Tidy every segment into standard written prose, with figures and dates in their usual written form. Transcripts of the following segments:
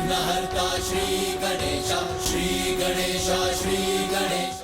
विघ्नहर्ता श्री गणेश, श्री गणेश, श्री गणेश।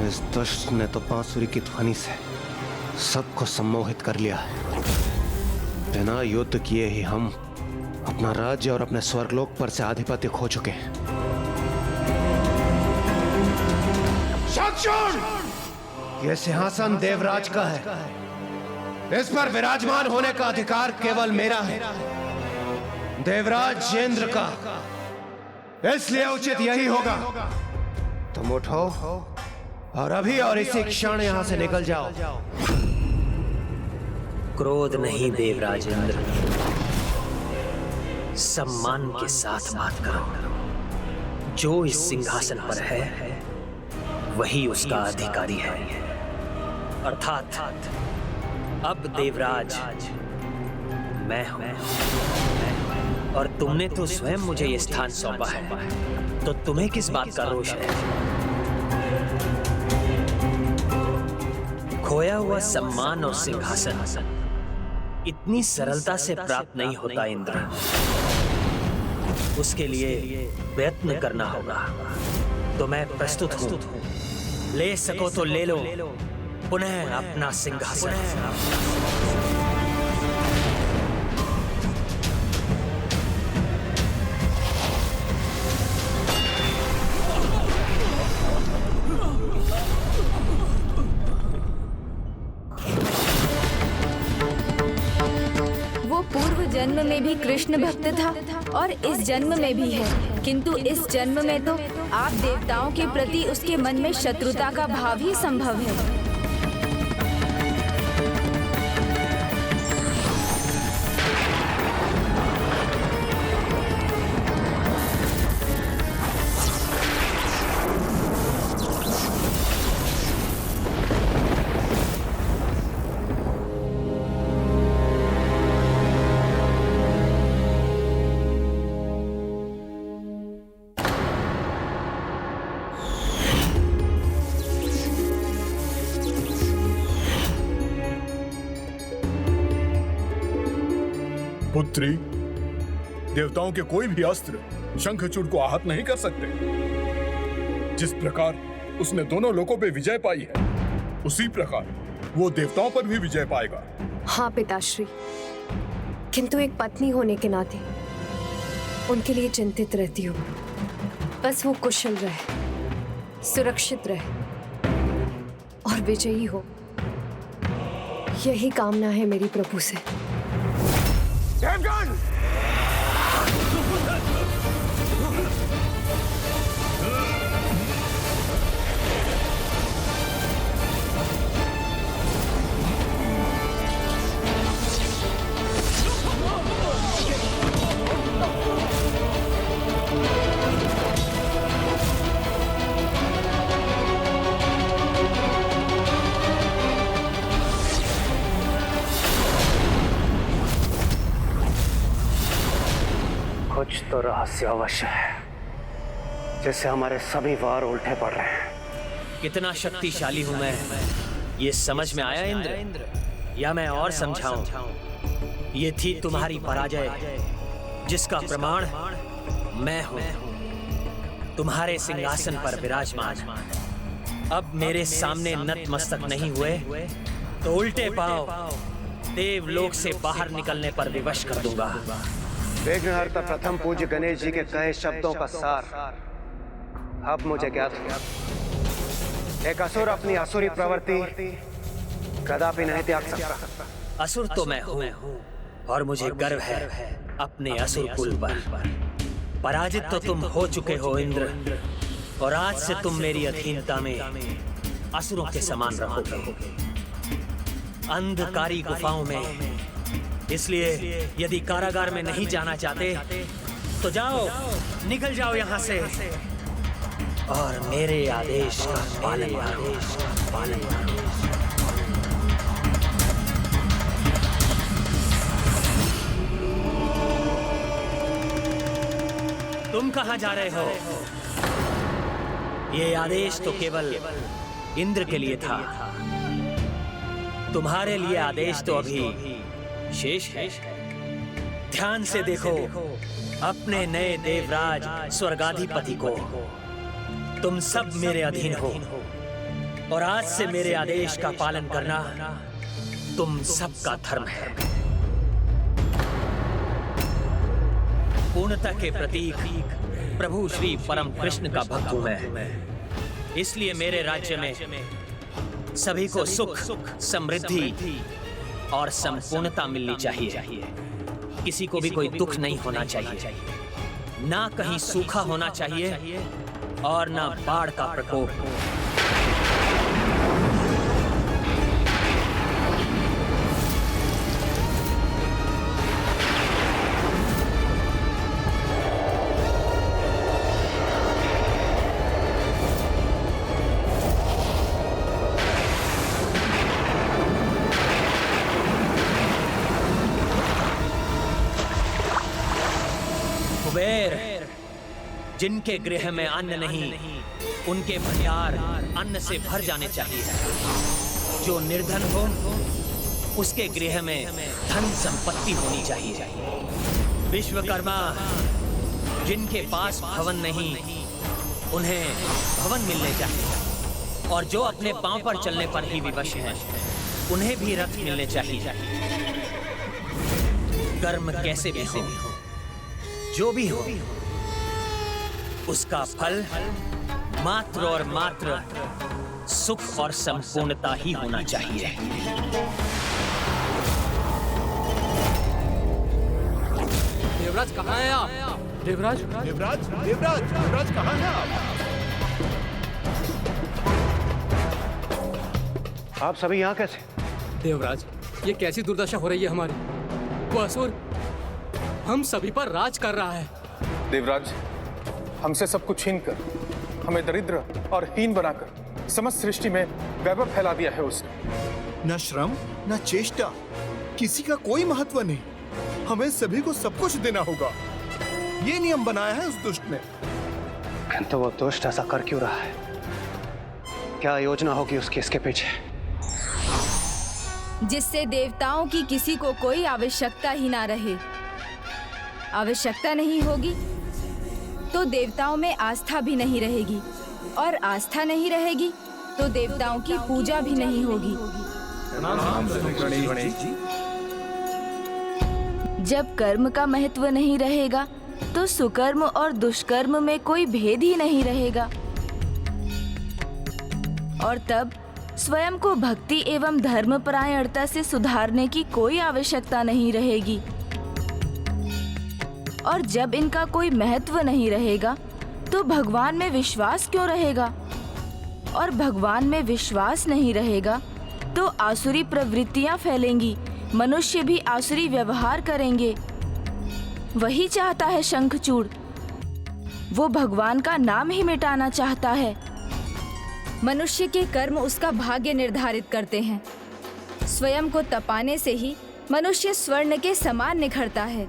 इस दुष्ट ने तो बांसुरी की ध्वनि से सबको सम्मोहित कर लिया है। बिना युद्ध किए ही हम अपना राज्य और अपने स्वर्गलोक पर से आधिपत्य खो चुके हैं। यह सिंहासन देवराज का है। इस पर विराजमान होने का अधिकार केवल मेरा है, देवराज इंद्र का। इसलिए उचित यही होगा तुम उठो और अभी और इसी क्षण यहां से निकल जाओ। क्रोध नहीं देवराज इंद्र, सम्मान के साथ बात करो। जो इस सिंहासन पर है वही उसका अधिकारी है, अर्थात अब देवराज मैं हूं। और तुमने तो स्वयं मुझे यह स्थान सौंपा है, तो तुम्हें किस बात का रोष है? खोया हुआ सम्मान और सिंहासन इतनी सरलता से प्राप्त नहीं होता इंद्र। उसके लिए प्रयत्न करना होगा। तो मैं प्रस्तुत हूं। ले सको तो ले लो पुनः अपना सिंहासन। पूर्व जन्म में भी कृष्ण भक्त था और इस जन्म में भी है, किंतु इस जन्म में तो आप देवताओं के प्रति उसके मन में शत्रुता का भाव ही संभव है। पुत्री, देवताओं के कोई भी अस्त्र शंखचूड़ को आहत नहीं कर सकते। जिस प्रकार उसने दोनों लोकों पे विजय पाई है, उसी प्रकार वो देवताओं पर भी विजय पाएगा। हाँ पिताश्री, किंतु एक पत्नी होने के नाते उनके लिए चिंतित रहती हूँ। बस वो कुशल रहे, सुरक्षित रहे और विजयी हो, यही कामना है मेरी प्रभु से। देवगण! कुछ तो रहस्य अवश्य है, जिससे हमारे सभी वार उल्टे पड़ रहे हैं। कितना शक्तिशाली हूं मैं, ये समझ में आया इंद्र? या मैं और समझाऊं? ये थी तुम्हारी पराजय, जिसका प्रमाण मैं हूं, तुम्हारे सिंहासन पर विराजमान। अब मेरे सामने नतमस्तक नहीं हुए तो उल्टे पांव देवलोक से बाहर निकलने पर विवश कर दूंगा। विघ्नहर्ता प्रथम पूज्य गणेश जी के कहे शब्दों का सार अब मुझे ज्ञात है। एक असुर अपनी असुरी प्रवृत्ति कदापि नहीं त्याग सकता। असुर तो मैं हूँ और मुझे गर्व है अपने असुर कुल पर। पराजित तो तुम हो चुके हो इंद्र, और आज से तुम मेरी अधीनता में असुरों के समान रहोगे, अंधकारी गुफाओं में। इसलिए यदि कारागार में नहीं जाना चाहते तो जाओ, निकल जाओ यहाँ से और मेरे आदेश का पालन करो। तुम कहाँ जा रहे हो? ये आदेश तो केवल इंद्र के लिए था। तुम्हारे लिए आदेश तो अभी शेष है। ध्यान से देखो अपने नए देवराज स्वर्गाधिपति को। तुम सब मेरे अधीन हो और आज से मेरे आदेश का पालन करना तुम सबका धर्म है। पूर्णता के प्रतीक प्रभु श्री परम कृष्ण का भक्त हूं मैं। इसलिए मेरे राज्य में सभी को सुख, समृद्धि और संपूर्णता मिलनी चाहिए। किसी को भी कोई दुख नहीं होना चाहिए, ना कहीं सूखा होना चाहिए और ना बाढ़ का प्रकोप। कुबेर, जिनके गृह में अन्न नहीं, उनके भंडार अन्न से भर जाने चाहिए। जो निर्धन हो, उसके गृह में धन संपत्ति होनी चाहिए। विश्वकर्मा, जिनके पास भवन नहीं, उन्हें भवन मिलने चाहिए। और जो अपने पांव पर चलने पर ही विवश हैं, उन्हें भी रथ मिलने चाहिए। कर्म कैसे भी हो, जो भी हो, उसका फल मात्र और मात्र सुख और संपूर्णता ही होना चाहिए। देवराज कहाँ हैं आप? देवराज देवराज देवराज देवराज कहाँ हैं आप सभी यहाँ कैसे? देवराज, ये कैसी दुर्दशा हो रही है हमारी? वो असुर हम सभी पर राज कर रहा है। देवराज, हमसे सब कुछ छीन कर हमें दरिद्र और हीन बनाकर समस्त सृष्टि में वैभव फैला दिया है उसने। न श्रम न चेष्टा, किसी का कोई महत्व नहीं। हमें सभी को सब कुछ देना होगा, ये नियम बनाया है उस दुष्ट ने। तो वो दुष्ट ऐसा कर क्यों रहा है? क्या योजना होगी उसकी इसके पीछे? जिससे देवताओं की किसी को कोई आवश्यकता ही ना रहे। आवश्यकता नहीं होगी तो देवताओं में आस्था भी नहीं रहेगी, और आस्था नहीं रहेगी तो देवताओं की पूजा भी नहीं होगी। जब कर्म का महत्व नहीं रहेगा तो सुकर्म और दुष्कर्म में कोई भेद ही नहीं रहेगा, और तब स्वयं को भक्ति एवं धर्मपरायणता से सुधारने की कोई आवश्यकता नहीं रहेगी। और जब इनका कोई महत्व नहीं रहेगा तो भगवान में विश्वास क्यों रहेगा? और भगवान में विश्वास नहीं रहेगा तो आसुरी प्रवृत्तियां फैलेंगी, मनुष्य भी आसुरी व्यवहार करेंगे। वही चाहता है शंखचूड़, वो भगवान का नाम ही मिटाना चाहता है। मनुष्य के कर्म उसका भाग्य निर्धारित करते हैं। स्वयं को तपाने से ही मनुष्य स्वर्ण के समान निखरता है,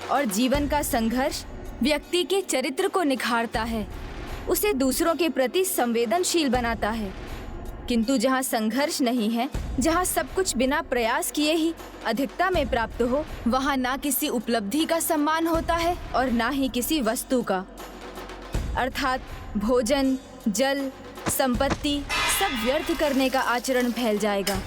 और जीवन का संघर्ष व्यक्ति के चरित्र को निखारता है, उसे दूसरों के प्रति संवेदनशील बनाता है। किंतु जहाँ संघर्ष नहीं है, जहाँ सब कुछ बिना प्रयास किए ही अधिकता में प्राप्त हो, वहाँ ना किसी उपलब्धि का सम्मान होता है और ना ही किसी वस्तु का। अर्थात भोजन, जल, संपत्ति सब व्यर्थ करने का आचरण फैल जाएगा।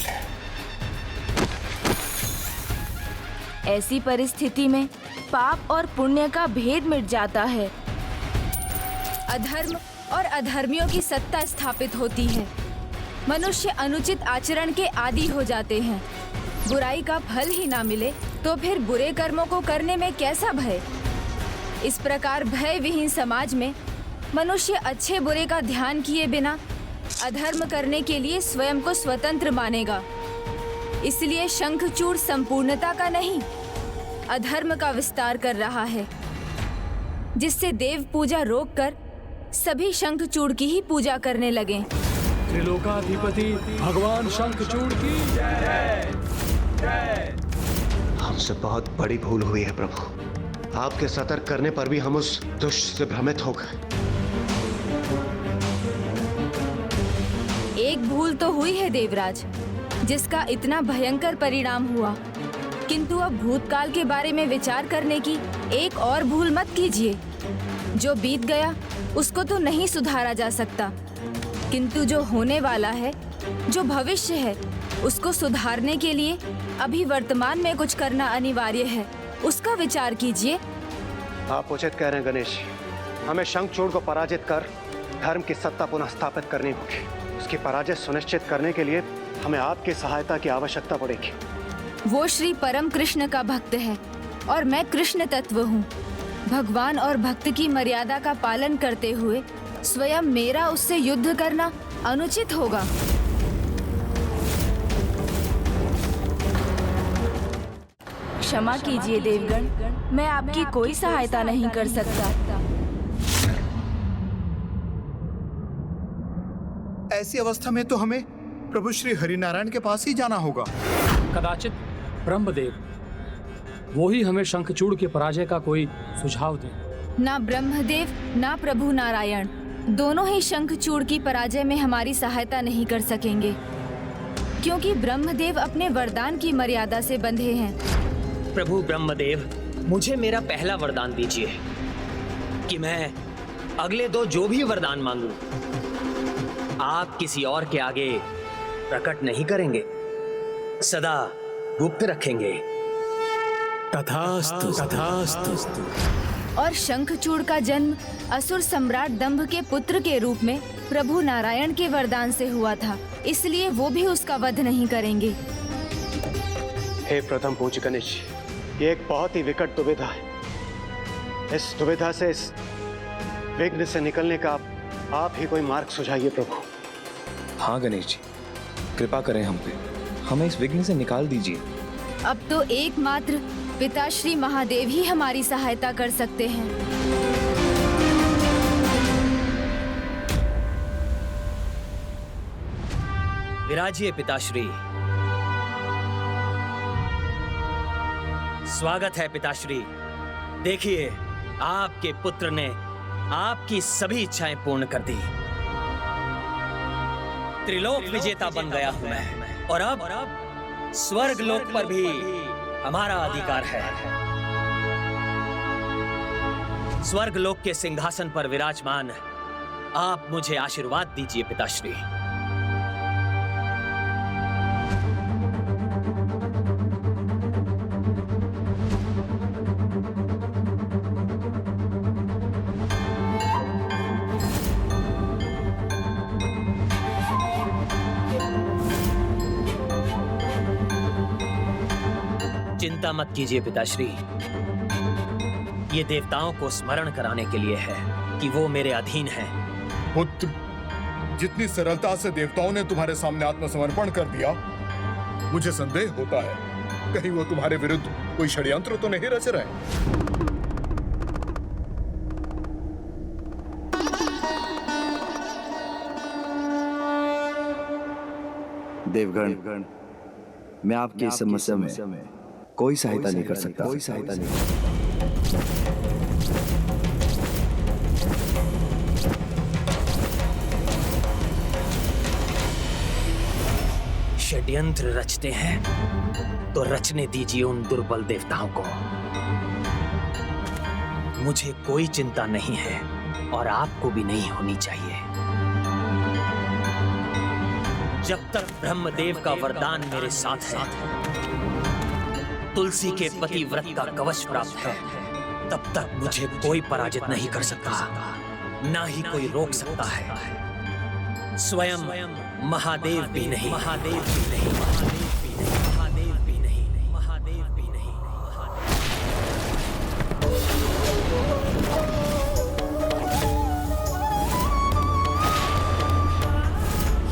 ऐसी परिस्थिति में पाप और पुण्य का भेद मिट जाता है। अधर्म और अधर्मियों की सत्ता स्थापित होती है। मनुष्य अनुचित आचरण के आदी हो जाते हैं। बुराई का फल ही ना मिले तो फिर बुरे कर्मों को करने में कैसा भय? इस प्रकार भय विहीन समाज में मनुष्य अच्छे बुरे का ध्यान किए बिना अधर्म करने के लिए स्वयं को स्वतंत्र मानेगा। इसलिए शंखचूड़ संपूर्णता का नहीं, अधर्म का विस्तार कर रहा है। जिससे देव पूजा रोककर सभी शंखचूड़ की ही पूजा करने लगे। त्रिलोकाधिपति भगवान शंखचूड़ की हमसे बहुत बड़ी भूल हुई है प्रभु। आपके सतर्क करने पर भी हम उस दुष्ट से भ्रमित हो गए। एक भूल तो हुई है देवराज, जिसका इतना भयंकर परिणाम हुआ, किंतु अब भूतकाल के बारे में विचार करने की एक और भूल मत कीजिए। जो बीत गया उसको तो नहीं सुधारा जा सकता, किंतु जो होने वाला है, जो भविष्य है, उसको सुधारने के लिए अभी वर्तमान में कुछ करना अनिवार्य है। उसका विचार कीजिए। आप उचित कह रहे हैं गणेश। हमें शंखचूड़ को पराजित कर धर्म की सत्ता पुनः स्थापित करनी होगी। उसकी पराजय सुनिश्चित करने के लिए हमें आपकी सहायता की आवश्यकता पड़ेगी। वो श्री परम कृष्ण का भक्त है और मैं कृष्ण तत्व हूँ। भगवान और भक्त की मर्यादा का पालन करते हुए स्वयं मेरा उससे युद्ध करना अनुचित होगा। क्षमा कीजिए देवगण, मैं आपकी कोई सहायता नहीं कर सकता। ऐसी अवस्था में तो हमें प्रभु श्री हरिनारायण के पास ही जाना होगा। कदाचित ब्रह्मदेव वो ही हमें शंखचूड़ के पराजय का कोई सुझाव दें। ना ब्रह्मदेव ना प्रभु नारायण दोनों ही शंखचूड़ की पराजय में हमारी सहायता नहीं कर सकेंगे, क्योंकि ब्रह्मदेव अपने वरदान की मर्यादा से बंधे हैं। प्रभु ब्रह्मदेव, मुझे मेरा पहला वरदान दीजिए कि मैं अगले दो जो भी वरदान मांगूं, आप किसी और के आगे प्रकट नहीं करेंगे, सदा गुप्त रखेंगे। तथास्तु तथास्तु। और शंखचूड़ का जन्म असुर सम्राट दंभ के पुत्र के रूप में प्रभु नारायण के वरदान से हुआ था, इसलिए वो भी उसका वध नहीं करेंगे। हे प्रथम पूज्य गणेश, ये एक बहुत ही विकट दुविधा है। इस दुविधा से, इस विघ्न से निकलने का आप ही कोई मार्ग सुझाइए प्रभु। हाँ गणेश जी, कृपा करें हम पे, हमें इस विघ्न से निकाल दीजिए। अब तो एकमात्र पिताश्री महादेव ही हमारी सहायता कर सकते हैं। विराजिए पिताश्री। स्वागत है पिताश्री। देखिए, आपके पुत्र ने आपकी सभी इच्छाएं पूर्ण कर दी। त्रिलोक विजेता बन गया हूं मैं, और अब स्वर्ग लोक पर भी हमारा अधिकार है। स्वर्ग लोक के सिंहासन पर विराजमान आप मुझे आशीर्वाद दीजिए पिताश्री। चिंता मत कीजिए पिताश्री, ये देवताओं को स्मरण कराने के लिए है कि वो मेरे अधीन हैं। पुत्र, जितनी सरलता से देवताओं ने तुम्हारे सामने आत्मसमर्पण कर दिया, मुझे संदेह होता है कहीं वो तुम्हारे विरुद्ध कोई षड्यंत्र तो नहीं रच रहे। देवगण, मैं आपकी इस समस्या में कोई सहायता नहीं कर सकता। कोई सहायता नहीं। षड्यंत्र रचते हैं तो रचने दीजिए उन दुर्बल देवताओं को। मुझे कोई चिंता नहीं है और आपको भी नहीं होनी चाहिए। जब तक ब्रह्मदेव का वरदान मेरे साथ है, तुलसी के पतिव्रत का कवच प्राप्त है, तब तक मुझे कोई पराजित नहीं कर सकता, ना ही कोई रोक सकता है। स्वयं महादेव भी नहीं, महादेव भी नहीं, महादेव भी नहीं, महादेव भी नहीं,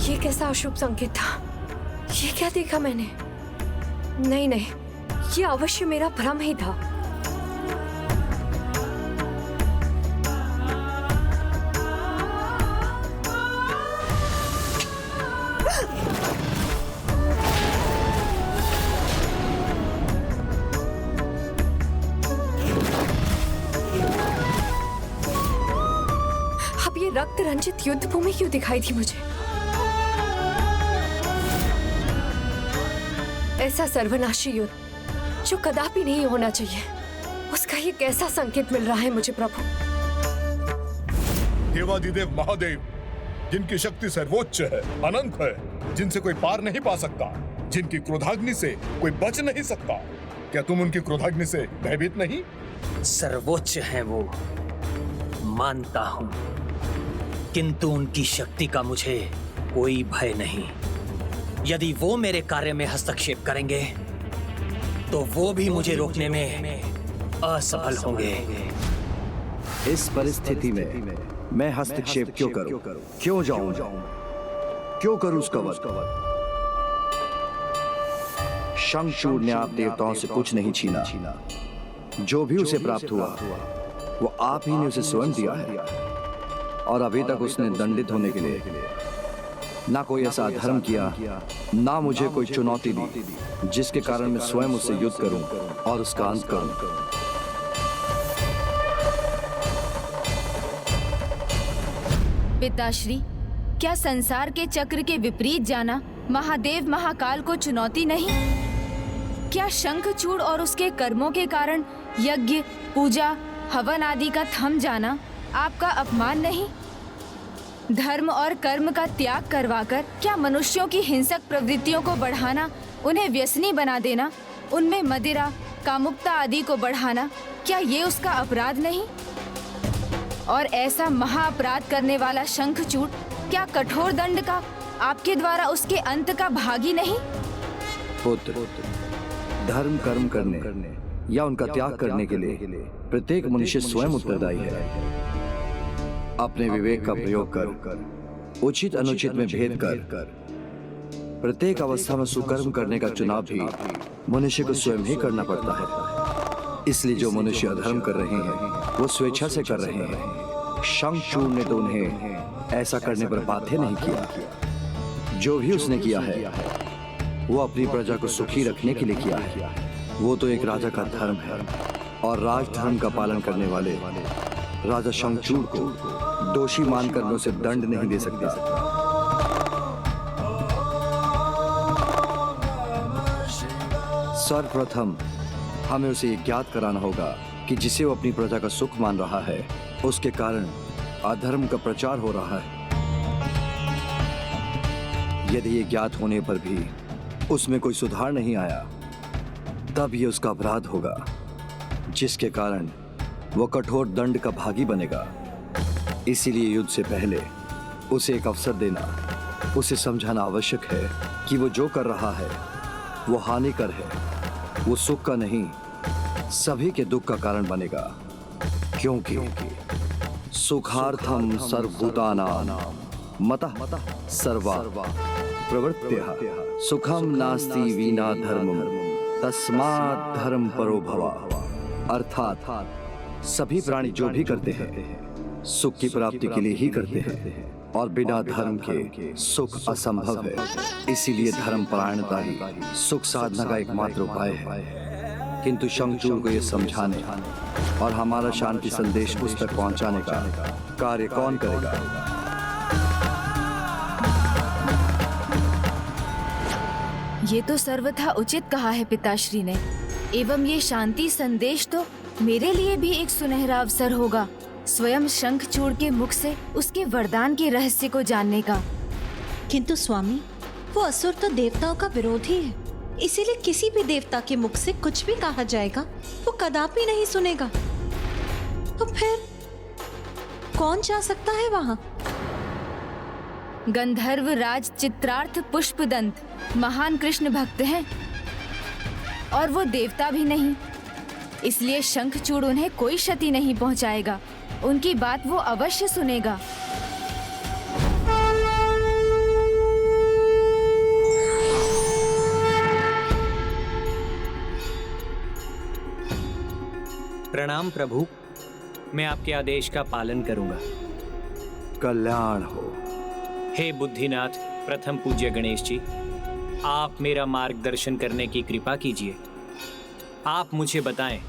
ये कैसा अशुभ संकेत था? ये क्या देखा मैंने? नहीं नहीं, ये अवश्य मेरा भ्रम ही था। रक्त रंजित युद्ध भूमि क्यों दिखाई थी मुझे? ऐसा सर्वनाशी युद्ध जो कदापि नहीं होना चाहिए, उसका ये कैसा संकेत मिल रहा है मुझे प्रभु? देवादिदेव महादेव, जिनकी शक्ति सर्वोच्च है, अनंत है, जिनसे कोई पार नहीं पा सकता, जिनकी क्रोधाग्नि से कोई बच नहीं सकता, क्या तुम उनकी क्रोधाग्नि से भयभीत नहीं? सर्वोच्च है वो, मानता हूं, किंतु उनकी शक्ति का मुझे कोई भय नहीं। यदि वो मेरे कार्य में हस्तक्षेप करेंगे तो वो भी मुझे रोकने में असफल होंगे। इस परिस्थिति में मैं हस्तक्षेप क्यों करूं? क्यों जाऊं? क्यों करूं उसका वध? शंखचूड़ ने आप देवताओं से कुछ नहीं छीना। जो भी उसे प्राप्त हुआ वो आप ही ने उसे स्वयं दिया है, और अभी तक उसने दंडित होने के लिए ना कोई ऐसा अधर्म किया, ना मुझे कोई चुनौती दी जिसके कारण मैं स्वयं उससे युद्ध करूं और उसका अंत करूं। पिताश्री, क्या संसार के चक्र के विपरीत जाना महादेव महाकाल को चुनौती नहीं? क्या शंखचूड़ और उसके कर्मों के कारण यज्ञ, पूजा, हवन आदि का थम जाना आपका अपमान नहीं? धर्म और कर्म का त्याग करवाकर क्या मनुष्यों की हिंसक प्रवृत्तियों को बढ़ाना, उन्हें व्यसनी बना देना, उनमें मदिरा, कामुकता आदि को बढ़ाना, क्या ये उसका अपराध नहीं? और ऐसा महाअपराध करने वाला शंखचूड़ क्या कठोर दंड का आपके द्वारा उसके अंत का भागी नहीं? पुत्र, धर्म कर्म करने या उनका त्याग करने के लिए प्रत्येक मनुष्य स्वयं उत्तरदायी है। अपने विवेक का प्रयोग कर, उचित अनुचित में भेद कर, प्रत्येक अवस्था में सुकर्म करने का चुनाव भी मनुष्य को स्वयं ही करना पड़ता है। इसलिए जो मनुष्य अधर्म कर रहे हैं वो स्वेच्छा से कर रहे हैं। शंखचूड़ ने तो उन्हें ऐसा करने पर बाध्य नहीं किया। जो भी उसने किया है वो अपनी प्रजा को सुखी रखने के लिए किया है। वो तो एक राजा का धर्म है, और राजधर्म का पालन करने वाले राजा शंखचूड़ को दोषी मानकर मैं उसे दंड नहीं दे सकता। सर्वप्रथम हमें उसे ये ज्ञात कराना होगा कि जिसे वो अपनी प्रजा का सुख मान रहा है उसके कारण अधर्म का प्रचार हो रहा है। यदि ये ज्ञात होने पर भी उसमें कोई सुधार नहीं आया, तब ये उसका अपराध होगा, जिसके कारण वो कठोर दंड का भागी बनेगा। इसीलिए युद्ध से पहले उसे एक अवसर देना, उसे समझाना आवश्यक है कि वो जो कर रहा है वो हानिकर है, वो सुख का नहीं सभी के दुख का कारण बनेगा। क्योंकि सुखार्थम सर्वभूतानां मतः सर्वा प्रवृत्त्यः सुखम नास्ति विना धर्मम तस्मात् धर्म परो भवा। अर्थात सभी प्राणी जो भी करते हैं सुख की प्राप्ति के लिए ही करते हैं, और बिना धर्म के सुख असंभव है। इसीलिए धर्म परायणता ही सुख साधना का एकमात्र उपाय है। किंतु शंखचूड़ को यह समझाने और हमारा शांति संदेश उस तक पहुंचाने का कार्य कौन करेगा? ये तो सर्वथा उचित कहा है पिताश्री ने। एवं ये शांति संदेश तो मेरे लिए भी एक सुनहरा अवसर होगा, स्वयं शंखचूड़ के मुख से उसके वरदान के रहस्य को जानने का। किंतु स्वामी, वो असुर तो देवताओं का विरोधी है, इसीलिए किसी भी देवता के मुख से कुछ भी कहा जाएगा वो कदापि नहीं सुनेगा। तो फिर कौन जा सकता है वहाँ? गंधर्व राज चित्रार्थ पुष्पदंत महान कृष्ण भक्त हैं, और वो देवता भी नहीं, इसलिए शंखचूड़ उन्हें कोई क्षति नहीं पहुंचाएगा। उनकी बात वो अवश्य सुनेगा। प्रणाम प्रभु, मैं आपके आदेश का पालन करूंगा। कल्याण हो। हे बुद्धिनाथ प्रथम पूज्य गणेश जी, आप मेरा मार्गदर्शन करने की कृपा कीजिए। आप मुझे बताएं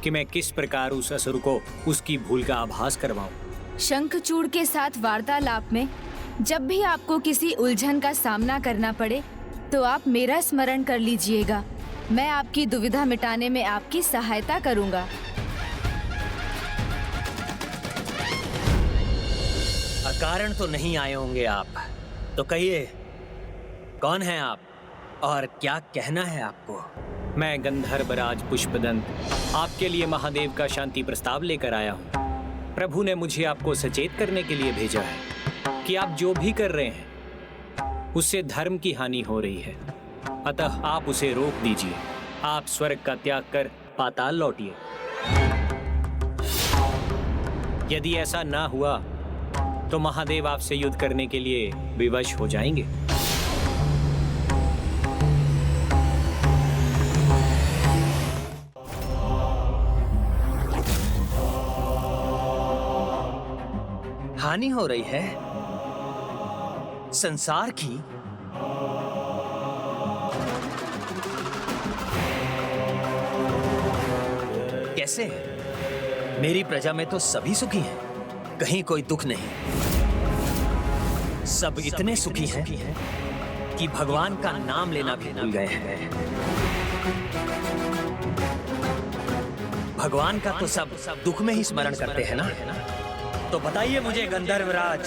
कि मैं किस प्रकार उस असुर को उसकी भूल का आभास करवाऊं। शंखचूड़ के साथ वार्तालाप में जब भी आपको किसी उलझन का सामना करना पड़े तो आप मेरा स्मरण कर लीजिएगा। मैं आपकी दुविधा मिटाने में आपकी सहायता करूंगा। अकारण तो नहीं आए होंगे आप, तो कहिए कौन हैं आप और क्या कहना है आपको? मैं गंधर्वराज पुष्पदंत आपके लिए महादेव का शांति प्रस्ताव लेकर आया हूँ। प्रभु ने मुझे आपको सचेत करने के लिए भेजा है कि आप जो भी कर रहे हैं उससे धर्म की हानि हो रही है, अतः आप उसे रोक दीजिए। आप स्वर्ग का त्याग कर पाताल लौटिए। यदि ऐसा ना हुआ तो महादेव आपसे युद्ध करने के लिए विवश हो जाएंगे। हानि हो रही है संसार की? कैसे? मेरी प्रजा में तो सभी सुखी हैं, कहीं कोई दुख नहीं। सब इतने सुखी हैं कि भगवान का नाम लेना भी भूल गए हैं। भगवान का तो सब दुख में ही स्मरण करते हैं ना। तो बताइए मुझे गंधर्वराज,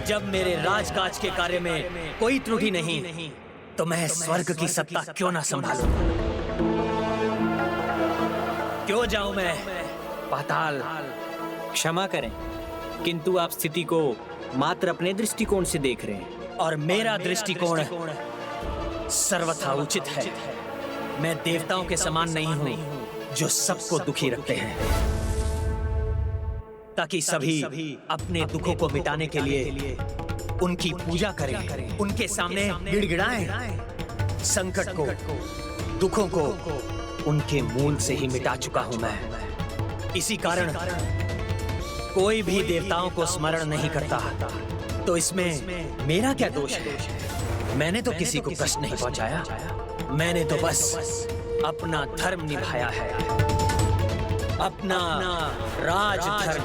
जब मेरे राजकाज के कार्य में कोई त्रुटि नहीं तो मैं स्वर्ग की सत्ता क्यों ना संभालूं? क्यों जाऊं मैं पाताल? क्षमा करें, किंतु आप स्थिति को मात्र अपने दृष्टिकोण से देख रहे हैं और मेरा दृष्टिकोण सर्वथा उचित है। मैं देवताओं के समान नहीं हूं जो सबको दुखी रखते हैं, ताकि सभी अपने दुखों को मिटाने के लिए उनकी पूजा करें, उनके सामने गिड़गिड़ाएं। संकट को, दुखों को उनके मूल से ही मिटा चुका हूं मैं। इसी कारण कोई भी देवताओं को स्मरण नहीं करता। तो इसमें मेरा क्या दोष है? मैंने तो किसी को कष्ट नहीं पहुंचाया, मैंने तो बस अपना धर्म निभाया है, अपना राजधर्म।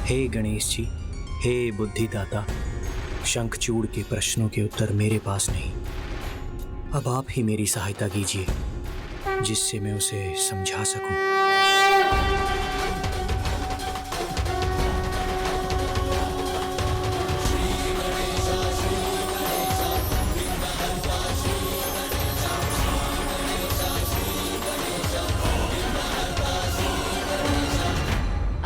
हे गणेश जी, हे बुद्धिदाता, शंखचूड़ के प्रश्नों के उत्तर मेरे पास नहीं। अब आप ही मेरी सहायता कीजिए जिससे मैं उसे समझा सकूं।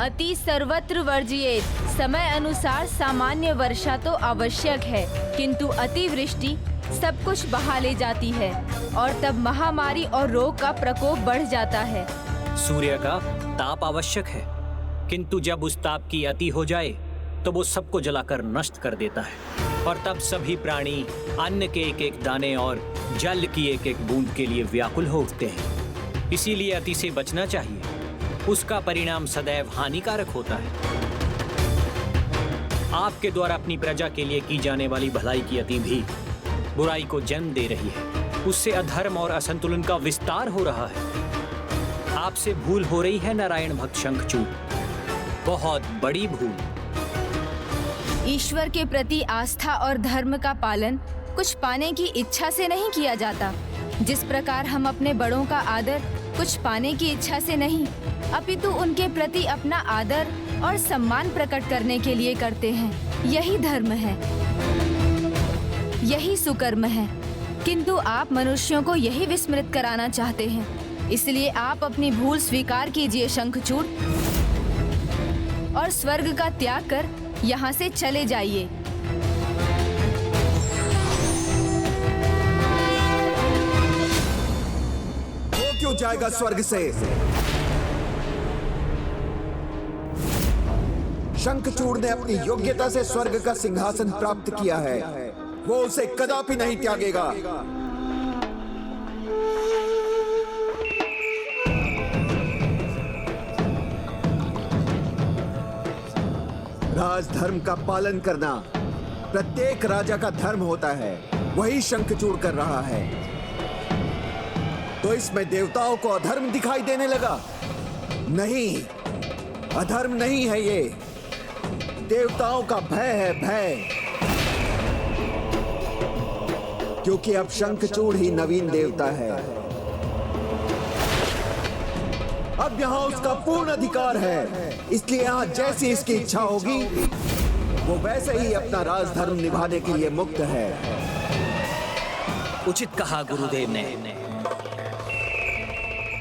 अति सर्वत्र वर्जिएत। समय अनुसार सामान्य वर्षा तो आवश्यक है, किंतु अतिवृष्टि सब कुछ बहा ले जाती है और तब महामारी और रोग का प्रकोप बढ़ जाता है। सूर्य का ताप आवश्यक है, किंतु जब उस ताप की अति हो जाए तो वो सबको जलाकर नष्ट कर देता है और तब सभी प्राणी अन्न के एक एक दाने और जल की एक एक बूंद के लिए व्याकुल हो उठते हैं। इसीलिए अति से बचना चाहिए, उसका परिणाम सदैव हानिकारक होता है। आपके द्वारा अपनी प्रजा के लिए की जाने वाली भलाई की अति भी बुराई को जन्म दे रही है। उससे अधर्म और असंतुलन का विस्तार हो रहा है। आपसे भूल हो रही है नारायण भक्त शंखचूड़, बहुत बड़ी भूल। ईश्वर के प्रति आस्था और धर्म का पालन कुछ पाने की इच्छा से नहीं किया जाता। जिस प्रकार हम अपने बड़ों का आदर कुछ पाने की इच्छा से नहीं, अपितु उनके प्रति अपना आदर और सम्मान प्रकट करने के लिए करते हैं। यही धर्म है, यही सुकर्म है। किंतु आप मनुष्यों को यही विस्मृत कराना चाहते हैं। इसलिए आप अपनी भूल स्वीकार कीजिए शंखचूड़, और स्वर्ग का त्याग कर यहाँ से चले जाइए। वो क्यों जाएगा स्वर्ग से? शंखचूड़ ने अपनी योग्यता से स्वर्ग का सिंहासन प्राप्त किया है, वो उसे कदापि नहीं त्यागेगा। राजधर्म का पालन करना प्रत्येक राजा का धर्म होता है, वही शंखचूड़ कर रहा है। तो इसमें देवताओं को अधर्म दिखाई देने लगा? नहीं, अधर्म नहीं है ये, देवताओं का भय है, भय। क्योंकि अब शंखचूड़ ही नवीन देवता है। अब यहाँ उसका पूर्ण अधिकार है, इसलिए यहाँ जैसी इसकी इच्छा होगी वो वैसे ही अपना राजधर्म निभाने के लिए मुक्त है। उचित कहा गुरुदेव ने।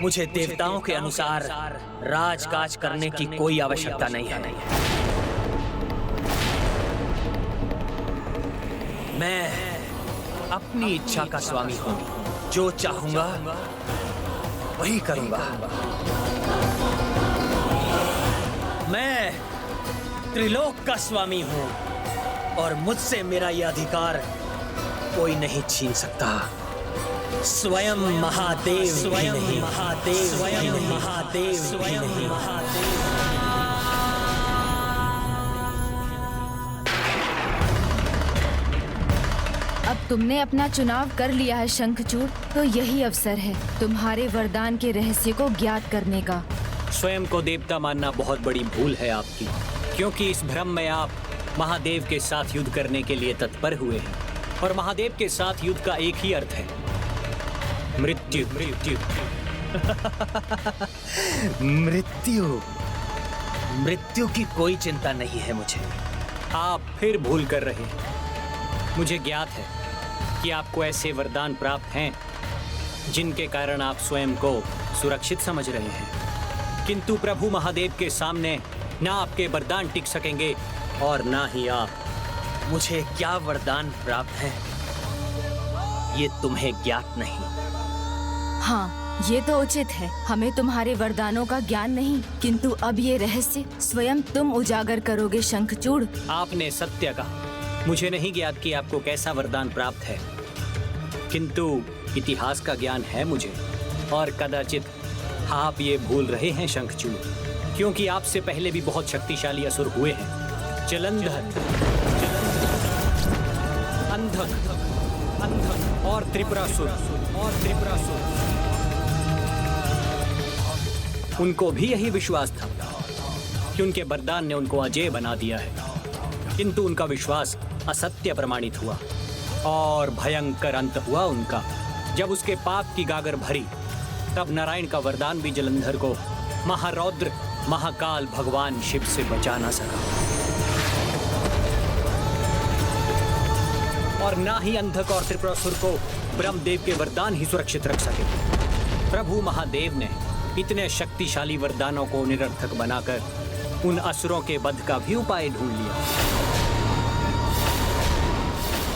मुझे देवताओं के अनुसार राजकाज करने की कोई आवश्यकता नहीं है। मैं अपनी इच्छा का स्वामी हूं, जो चाहूंगा वही करूंगा। मैं त्रिलोक का स्वामी हूं और मुझसे मेरा यह अधिकार कोई नहीं छीन सकता। स्वयं महादेव, स्वयं महादेव, स्वयं महादेव, स्वयं महादेव। अब तुमने अपना चुनाव कर लिया है शंखचूड़, तो यही अवसर है तुम्हारे वरदान के रहस्य को ज्ञात करने का। स्वयं को देवता मानना बहुत बड़ी भूल है आपकी, क्योंकि इस भ्रम में आप महादेव के साथ युद्ध करने के लिए तत्पर हुए हैं, और महादेव के साथ युद्ध का एक ही अर्थ है, मृत्यु। मृत्यु मृत्यु मृत्यु की कोई चिंता नहीं है मुझे। आप फिर भूल कर रहे हैं। मुझे ज्ञात है कि आपको ऐसे वरदान प्राप्त हैं जिनके कारण आप स्वयं को सुरक्षित समझ रहे हैं, किंतु प्रभु महादेव के सामने ना आपके वरदान टिक सकेंगे और ना ही आप। मुझे क्या वरदान प्राप्त है ये तुम्हें ज्ञात नहीं। हाँ, ये तो उचित है, हमें तुम्हारे वरदानों का ज्ञान नहीं, किंतु अब ये रहस्य स्वयं तुम उजागर करोगे शंखचूड़। आपने सत्य कहा। मुझे नहीं ज्ञात कि आपको कैसा वरदान प्राप्त है, किंतु इतिहास का ज्ञान है मुझे, और कदाचित आप ये भूल रहे हैं शंखचूड़, क्योंकि आपसे पहले भी बहुत शक्तिशाली असुर हुए हैं। जलंधर, अंधक, अंधक और त्रिपुरासुर, उनको भी यही विश्वास था कि उनके वरदान ने उनको अजेय बना दिया है, किंतु उनका विश्वास असत्य प्रमाणित हुआ और भयंकर अंत हुआ उनका। जब उसके पाप की गागर भरी, तब नारायण का वरदान भी जलंधर को महारौद्र महाकाल भगवान शिव से बचा ना सका, और ना ही अंधक और त्रिपुरासुर को ब्रह्मदेव के वरदान ही सुरक्षित रख सके। प्रभु महादेव ने इतने शक्तिशाली वरदानों को निरर्थक बनाकर उन असुरों के वध का भी उपाय ढूंढ लिया।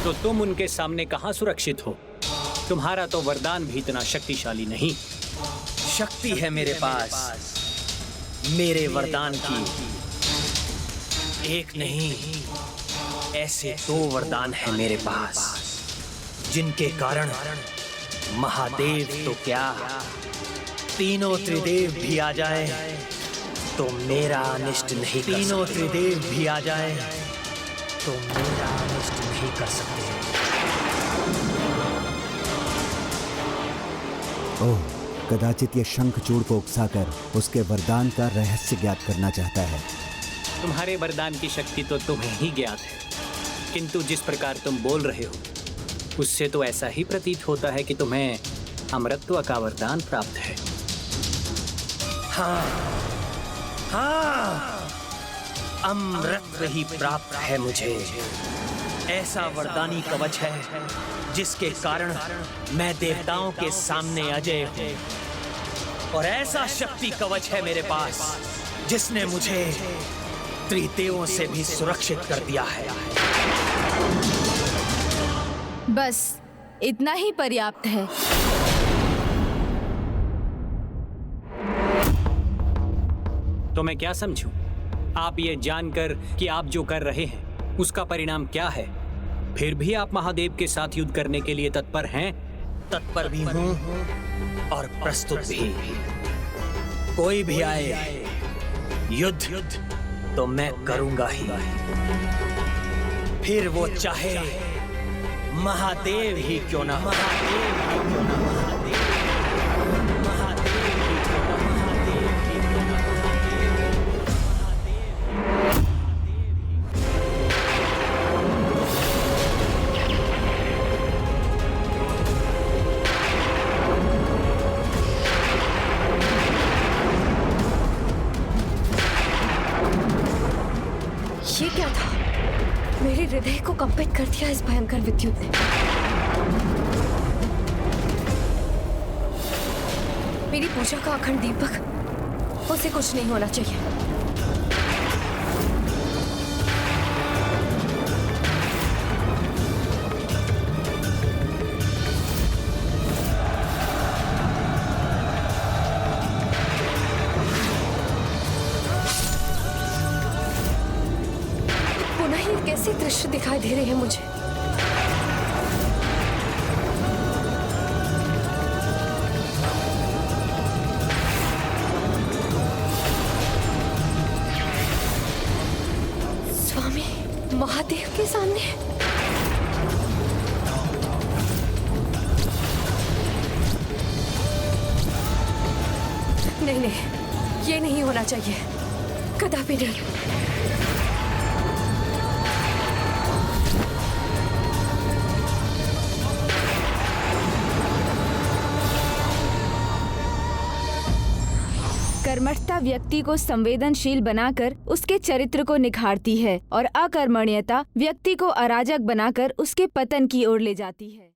तो तुम उनके सामने कहां सुरक्षित हो? तुम्हारा तो वरदान भी इतना शक्तिशाली नहीं। शक्ति है मेरे पास, मेरे वरदान की एक नहीं, ऐसे 2 वरदान है मेरे पास, जिनके कारण महादेव तो क्या, तीनों त्रिदेव भी आ जाए तो मेरा अनिष्ट नहीं कर सकते। तीनों त्रिदेव भी आ जाए तो मेरा अनिष्ट नहीं कर सकते। ओह, कदाचित ये शंखचूड़ को उकसाकर उसके वरदान का रहस्य ज्ञात करना चाहता है। तुम्हारे वरदान की शक्ति तो तुम्हें ही ज्ञात है, किंतु जिस प्रकार तुम बोल रहे हो उससे तो ऐसा ही प्रतीत होता है कि तुम्हें अमरत्व का वरदान प्राप्त है। हाँ, हाँ, अमृत ही प्राप्त है मुझे। ऐसा वरदानी कवच है जिसके कारण मैं देवताओं के सामने अजय हूँ, और ऐसा शक्ति कवच है मेरे पास जिसने मुझे त्रिदेवों से भी सुरक्षित कर दिया है। बस इतना ही पर्याप्त है। तो मैं क्या समझूं? आप ये जानकर कि आप जो कर रहे हैं उसका परिणाम क्या है, फिर भी आप महादेव के साथ युद्ध करने के लिए तत्पर हैं? तत्पर भी हूं और प्रस्तुत भी। कोई भी आए युद्ध तो मैं करूंगा ही। फिर वो चाहे महादेव ही क्यों ना, महादेव ही क्यों ना, महादेव ही क्यों ना, महादेव ही क्यों ना, ये क्या था? मेरे हृदय को कंपित कर दिया इस भयंकर विद्युत ने। मेरी पूजा का अखंड दीपक, उसे कुछ नहीं होना चाहिए। पुनः ये कैसे दृश्य दिखाई दे रहे हैं मुझे? स्वामी महादेव के सामने। नहीं नहीं, ये नहीं होना चाहिए, कदापि नहीं। कर्मठता व्यक्ति को संवेदनशील बनाकर उसके चरित्र को निखारती है और अकर्मण्यता व्यक्ति को अराजक बनाकर उसके पतन की ओर ले जाती है।